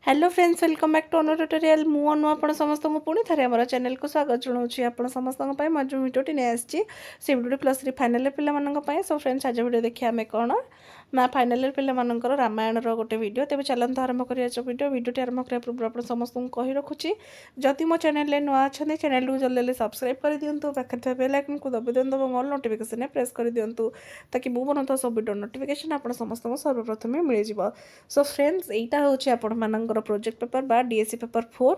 Hello friends welcome back to another tutorial मु अनु आपण समस्त को पुणी थे आम चैनल को स्वागत जनाऊँगी आप समस्त मैं जो भिडियोटी नहीं आसी से video plus three final year पिला सो फ्रेंड्स आज भिडियो देखिए आम कौन ना फाइनाल ईयर पिला रामायण गोटे वीडियो तेज चलते आरंभ कर भिडियोटी आरंभ करने पूर्व आप समस्त को कही रखुच्छी जदि मो चैनल नुआ अच्छा चैनल को जल्दी सब्सक्राइब कर दिंतु पाखे बेल आइकन को दबी दिंतु और ऑल नोटिफिकेशन प्रेस कर दिंतु ताकि मु बनता सब वीडियो नोटिफिकेशन आप समस्त सर्वप्रथम मिल जाए सो फ्रेंड्स यहाँ हूँ आप प्रोजेक्ट पेपर बा डीएससी पेपर 4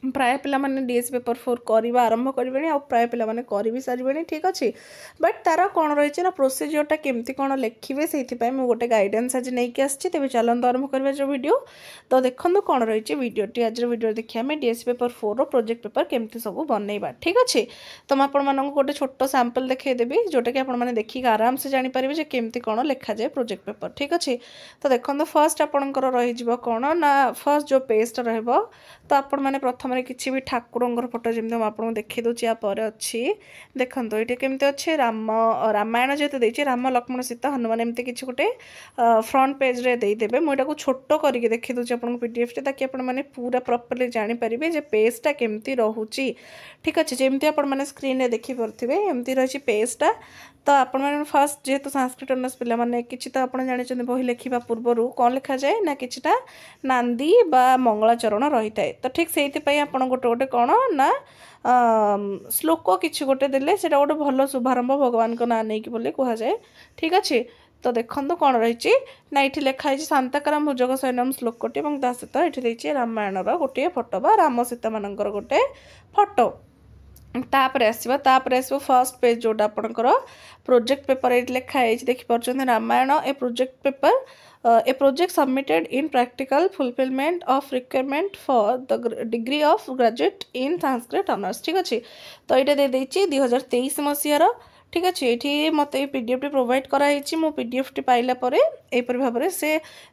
प्राय पिला माने डीएससी पेपर 4 करवा आरंभ करेंगे आ प्राय पिला माने कर भी सारे ठीक अच्छे बट तार कौन रही ना प्रोसीजरटा केमती कौन लिखे से गोटे गाइडेंस आज नहीं आसी तेज चलते आरंभ करवा जो वीडियो तो देखो कौन रही वीडियोटी आज वीडियो देखिए आम डीएससी पेपर 4 रो प्रोजेक्ट पेपर केमती सब बनइबा ठीक अच्छे तो मैं आपण गोटे छोट सैंपल देखदेवी जोटा कि आपने देखिए आराम से जानीपारे केमती कौन लिखा जाए प्रोजेक्ट पेपर ठीक अच्छे तो देखो फर्स्ट आपंकर रही कौन ना फर्स्ट जो पेजटा रहा तो आपण मैंने प्रथम किसी भी ठाकुर फोटो जमी आपको देखी दूसरी अच्छी देखो ये केमती अच्छे रामायण जेहतु देखिए राम लक्ष्मण सीता हनुमान एमती किसी गोटे फ्रंट पेज रे देदेवे मुझे छोट करके देखी दूसरी आपको पीडीएफ ताकि आपने पूरा प्रॉपर्ली जानीपारे जे पेजटा केमती रोचे ठीक अच्छे जमी आपने स्क्रीन में देखिपे एमती रही पेजटा तो आपण फास्ट जेहेतु संस्कृत ऑनर्स पिला माने किछि तो आपण जानि बही लिखा पूर्व कौन लिखा जाए ना किछिटा नांदी बा मंगलाचरण रही थाए तो ठीक से आपण गोटे गोटे कौन ना श्लोक किछि गोटे देले सेटा गोटे भल शुभारंभ भगवान को ना नहीं बोले कह जाए ठीक अच्छे तो देखो कौन रही ना ये लिखाई शांताकाराम भुजग सैन्यम श्लोकटी और ता सहित ये रामायण गोटे फोटो बा राम सीता मानकर गोटे फोटो तापर आसो फर्स्ट पेज जोटा आपणकर प्रोजेक्ट पेपर ये लिखाई देखिए Ramayana a project paper a project submitted in practical fulfilment of requirement for the degree of graduate in Sanskrit honours ठीक अच्छे तो ये दे 2023 मसीहार ठीक अच्छे ये मत पीडीएफ टी प्रोवाइड कराई मो पीडीएफ टी पाइला परे एपरी भाव से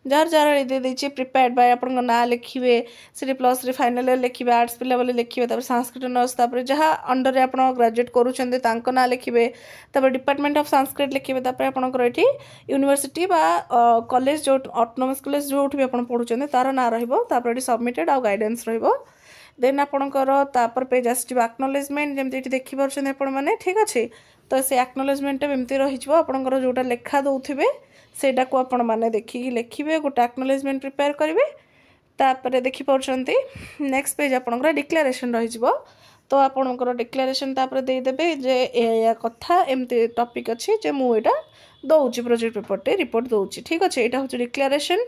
jar jar they prepared by आप ना लिखे से प्लस थ्री फाइनाल लिखे आर्ट्स पिला बोले लिखे संस्कृत नर्स जहाँ अंडर आप ग्रेजुएट करूँ ना लिखे डिपार्टमेंट ऑफ संस्कृत लिखे आपंकर ये यूनिवर्सिटी कॉलेज जो ऑटोनोमस कॉलेज जो भी आप पढ़ुं तार ना रही सबमिटेड आ गाइडेंस देन आपंकर पेज आक्नोलेजमेंट जमी देखिपे आपने ठीक अच्छे तो से एक्नोलेजमेंट एमती रही आपंकर जोटा लेखा दौथे सेटा को आपण मैंने देखिए लिखे गोटे एक्नोलेजमेंट प्रिपेयर करेंगे तापर देखिपे नेक्स्ट पेज आपंकर डिक्लेरेशन रही तो आपंकर डिक्लेरेशन तापर देदेवे जे या कथा एमती टॉपिक अच्छी जे मुझा दौची प्रोजेक्ट पेपर रिपोर्ट दौची ठीक अच्छे यहाँ हूँ डिक्लेरेशन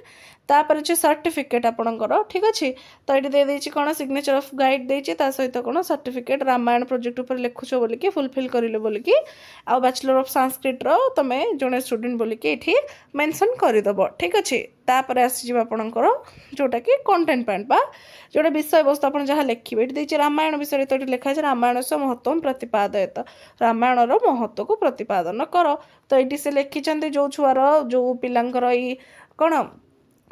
तापर जो सर्टिफिकेट आपंकर ठीक अच्छे तो ये दे कौन सिग्नेचर ऑफ गाइड देती सहित कौन सर्टिफिकेट रामायण प्रोजेक्ट उपर लिखुच बोलिकी फुलफिल कर बोलिकी आ बैचलर ऑफ संस्कृत तुम जड़े स्टूडेंट बोलिकी ये मेंशन करदेव ठीक अच्छे तापर आसीज आपंकर जोटा कि कंटेंट पॉइंट बा जोटा विषय वस्तु आप जहाँ लिखे ये रामायण विषय तो ये लिखा है रामायण से महत्व प्रतिपादयत रामायणर महत्व को प्रतिपादन कर तो ये से लिखिं जो छुआर जो पिलांकर ये कौन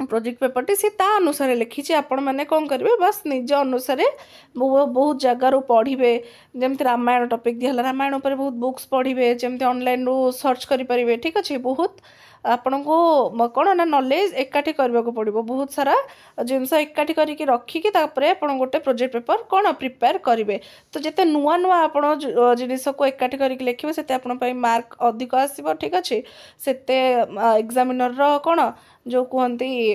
प्रोजेक्ट पेपर सी ता अनुसार लिखी आपण मैंने कौन करेंगे बस निज अनुसार बहुत जगार पढ़े जमी रामायण टॉपिक दिहला रामायण उपर बहुत बुक्स पढ़े जमी ऑनलाइन रू सर्च करेंगे ठीक अच्छे बहुत आपण को कौन ना नॉलेज एकाठी करने को पड़ो बहुत सारा जिनस एकाठी करके रखिकी आप गोटे प्रोजेक्ट पेपर कौन प्रिपेयर करेंगे तो जिते नुआ नुआ आप जिनस को एकाठी करके लिखे से मार्क अधिक आसो ठीक अच्छे से एग्जामिनर कौन जो कहते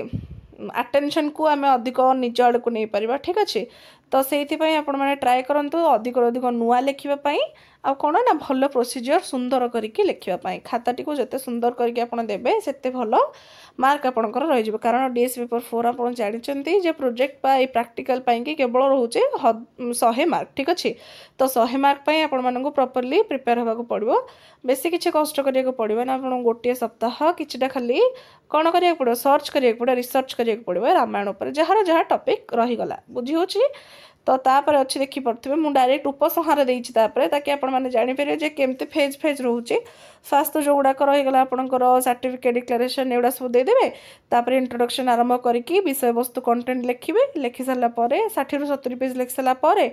अटेंशन को आम अधिक निज आड़ को नहीं पार ठीक अच्छे तो से आपने ट्राए करूँ अधिक अधिक नुआ लिखापी आ कौन ना भल प्रोसीजर सुंदर करके लिखापी खाताटी को जिते सुंदर करके आप देवे से भल मार्क आपंकर रही कारण डीएससी पेपर 4 आप जानते जे प्रोजेक्ट बा प्रैक्टिकल कि केवल रोचे 100 मार्क ठीक अच्छे तो 100 मार्क आपको प्रॉपर्ली प्रिपेयर होगा पड़ो बेसी किसी कष्ट करा पड़ो ना आप गोटे सप्ताह किटा खाली कौन करा पड़ो सर्च करा पड़ो रिसर्च करा पड़ो रामायण उपर जार जहाँ टॉपिक रहीगला बुझी होची तो तापर अच्छी देखिपे मुझे डायरेक्ट उपसंहार देती ताकि आपने जानीपर जे केमती फेज फेज रोचे फास्ट तो जो गुड़ाक रहीगला आपंकर सर्टिफिकेट डिक्लेरेशन एगुड़ा सब देदेवे तापर इंट्रोडक्शन आरंभ करके विषय वस्तु कंटेंट लिखे लिखि सारापर 60 ରୁ 70 पेज लिखि सारापर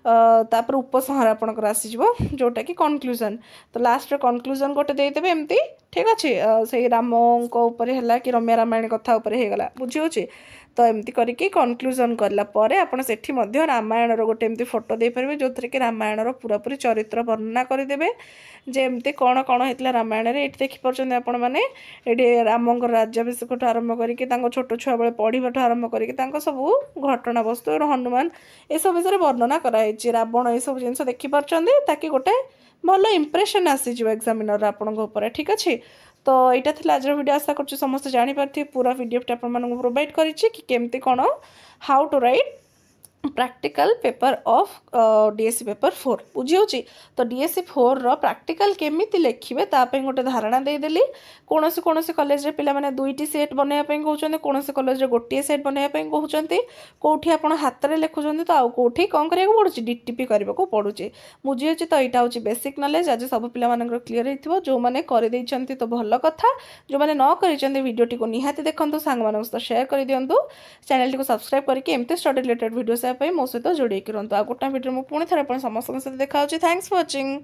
तापर उपसंहार आपंकर आसीज जोटा कि कनक्लूजन तो लास्ट कनक्लूजन गोटे देदेवे एमती ठीक अच्छे से राम है कि रम्या रामायण कथा होगला बुझी बुझे तो एमती करके कनक्लूजन कलापर आप रामायण गोटे एमती फोटो दे पारे जो थी कि रामायण पूरापूरी चरित्र वर्णना करदे जेमती कौन कौन होता रामायण ये देखिपुर आपण मैंने ये राम राज्याभिषेक आरंभ करके छोट छुआ बेले पढ़ा आरंभ करके सब घटना वस्तु हनुमान ये सब विषय वर्णना कराई रावण ये सब जिन देखिपुर ताकि गोटे भल इंप्रेशन आसीज एग्जामिनर आपंकर ठीक अच्छे। तो यहाँ थी आज वीडियो आशा कर समस्त जापारे पूरा वीडियो आपको प्रोवाइड करमती कौन how to write practical paper of DSC paper 4 बुझी तो डीएससी 4 रो प्रैक्टिकल केमिति लिखिबे तापे गोटे धारणा देदेली कोनोसी कोनोसी कॉलेज रे पिला माने दुईटी सेट बनाइबा पई कहउचंती कोनोसी कॉलेज रे गोटे सेट बनाइबा पई कहउचंती कोठी आपण हाथ रे लिखुचंती तो आउ कोठी कोन करिया को पडुची डीटीपी करबा को पडुची बुझी तो एटा होची बेसिक नॉलेज आज सब पिला मानकर क्लियर हेतिबो जो माने कर दैचंती तो भलो कथा जो माने न करिचंती वीडियो टी को निहाती देखंतु सांग मानक सहित शेयर कर दियंतु चैनल टी को सब्सक्राइब करके एमते स्टडी रिलेटेड वीडियो से मो सहित जोड़े रहा आ गोटे वीडियो मुझे पुणी थे समस्त सहित देखा। Thanks for watching.